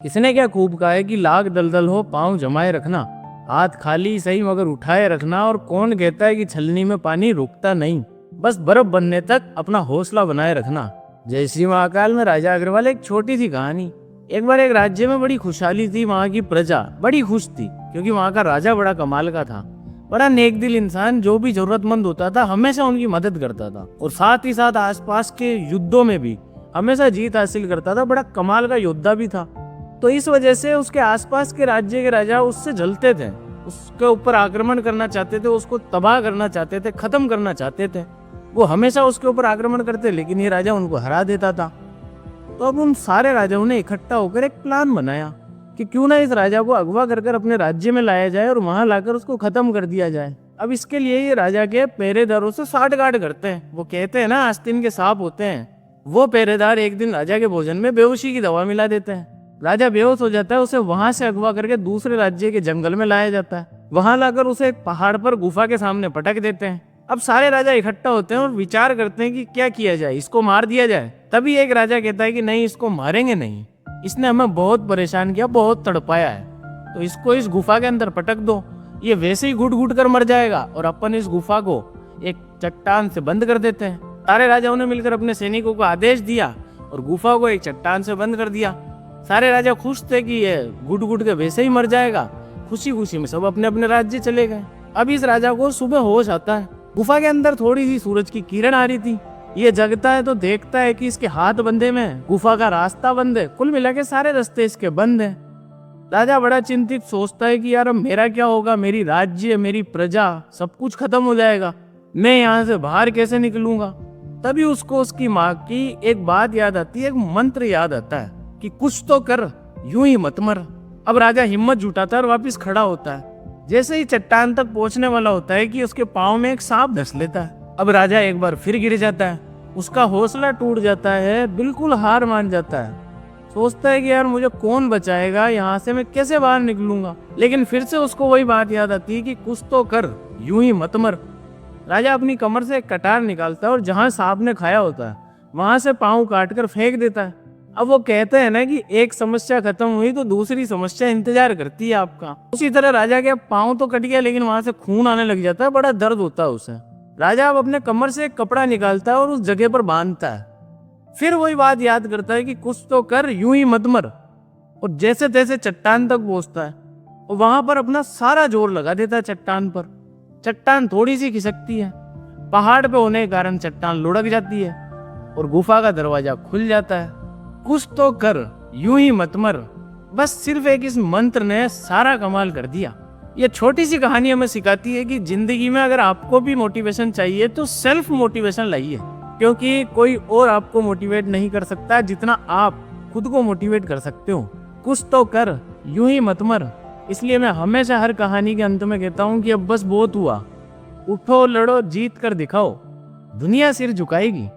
किसने क्या खूब कहा है कि लाख दलदल हो पांव जमाए रखना, हाथ खाली सही मगर उठाए रखना। और कौन कहता है कि छलनी में पानी रुकता नहीं, बस बर्फ बनने तक अपना हौसला बनाए रखना। जय श्री महाकाल में राजा अग्रवाल। एक छोटी सी कहानी। एक बार एक राज्य में बड़ी खुशहाली थी। वहाँ की प्रजा बड़ी खुश थी क्योंकि वहाँ का राजा बड़ा कमाल का था। बड़ा नेक दिल इंसान, जो भी जरूरतमंद होता था हमेशा उनकी मदद करता था और साथ ही साथ आसपास के युद्धों में भी हमेशा जीत हासिल करता था। बड़ा कमाल का योद्धा भी था। तो इस वजह से उसके आसपास के राज्य के राजा उससे जलते थे, उसके ऊपर आक्रमण करना चाहते थे, उसको तबाह करना चाहते थे, खत्म करना चाहते थे। वो हमेशा उसके ऊपर आक्रमण करते, लेकिन ये राजा उनको हरा देता था। तो अब उन सारे राजाओं ने इकट्ठा होकर एक प्लान बनाया कि क्यों ना इस राजा को अगवा कर अपने राज्य में लाया जाए और वहां लाकर उसको खत्म कर दिया जाए। अब इसके लिए ये राजा के पहरेदारों से साठगांठ करते हैं। वो कहते हैं ना, आस्तीन के सांप होते हैं। वो पहरेदार एक दिन राजा के भोजन में बेहोशी की दवा मिला देते हैं। राजा बेहोश हो जाता है। उसे वहां से अगवा करके दूसरे राज्य के जंगल में लाया जाता है। वहां लाकर उसे एक पहाड़ पर गुफा के सामने पटक देते हैं। अब सारे राजा इकट्ठा होते हैं और विचार करते हैं कि क्या किया जाए, इसको मार दिया जाए। तभी एक राजा कहता है कि नहीं, इसको मारेंगे नहीं, इसने हमें बहुत परेशान किया, बहुत तड़पाया है, तो इसको इस गुफा के अंदर पटक दो। ये वैसे ही घुट घुट कर मर जाएगा और अपन इस गुफा को एक चट्टान से बंद कर देते हैं। सारे राजाओं ने मिलकर अपने सैनिकों को आदेश दिया और गुफा को एक चट्टान से बंद कर दिया। सारे राजा खुश थे कि ये घुट घुट के वैसे ही मर जाएगा। खुशी खुशी में सब अपने अपने राज्य चले गए। अब इस राजा को सुबह होश आता है। गुफा के अंदर थोड़ी सी सूरज की किरण आ रही थी। ये जगता है तो देखता है कि इसके हाथ बंधे में, गुफा का रास्ता बंद है, कुल मिला के सारे रास्ते इसके बंद हैं। राजा बड़ा चिंतित सोचता है कि यार अब मेरा क्या होगा, मेरी राज्य, मेरी प्रजा, सब कुछ खत्म हो जाएगा, मैं यहाँ से बाहर कैसे निकलूंगा। तभी उसको उसकी माँ की एक बात याद आती है, एक मंत्र याद आता है कि कुछ तो कर, यूं ही मत मर। अब राजा हिम्मत जुटाता है और वापिस खड़ा होता है। जैसे ही चट्टान तक पहुंचने वाला होता है कि उसके पाँव में एक सांप धंस लेता है। अब राजा एक बार फिर गिर जाता है। उसका हौसला टूट जाता है, बिल्कुल हार मान जाता है। सोचता है कि यार मुझे कौन बचाएगा, यहाँ से मैं कैसे बाहर निकलूंगा। लेकिन फिर से उसको वही बात याद आती है कि कुछ तो कर, यूं ही मत मर। राजा अपनी कमर से एक कटार निकालता है और जहां सांप ने खाया होता है वहां से पाँव काट कर फेंक देता है। अब वो कहते हैं ना कि एक समस्या खत्म हुई तो दूसरी समस्या इंतजार करती है आपका। उसी तरह राजा के पाँव तो कट गया, लेकिन वहां से खून आने लग जाता है। बड़ा दर्द होता है उसे। राजा अब अपने कमर से एक कपड़ा निकालता है और उस जगह पर बांधता है। फिर वही बात याद करता है कि कुछ तो कर, यूं ही मत मर। और जैसे तैसे चट्टान तक पहुंचता है और वहां पर अपना सारा जोर लगा देता है चट्टान पर। चट्टान थोड़ी सी खिसकती है। पहाड़ पे होने के कारण चट्टान लुढ़क जाती है और गुफा का दरवाजा खुल जाता है। कुछ तो कर, यूं ही मत मर। बस सिर्फ एक इस मंत्र ने सारा कमाल कर दिया। ये छोटी सी कहानी हमें सिखाती है कि जिंदगी में अगर आपको भी मोटिवेशन चाहिए तो सेल्फ मोटिवेशन लाइए, क्योंकि कोई और आपको मोटिवेट नहीं कर सकता जितना आप खुद को मोटिवेट कर सकते हो। कुछ तो कर, यूं ही मत मर। इसलिए मैं हमेशा हर कहानी के अंत में कहता हूँ कि अब बस बहुत हुआ, उठो, लड़ो, जीत कर दिखाओ, दुनिया सिर झुकाएगी।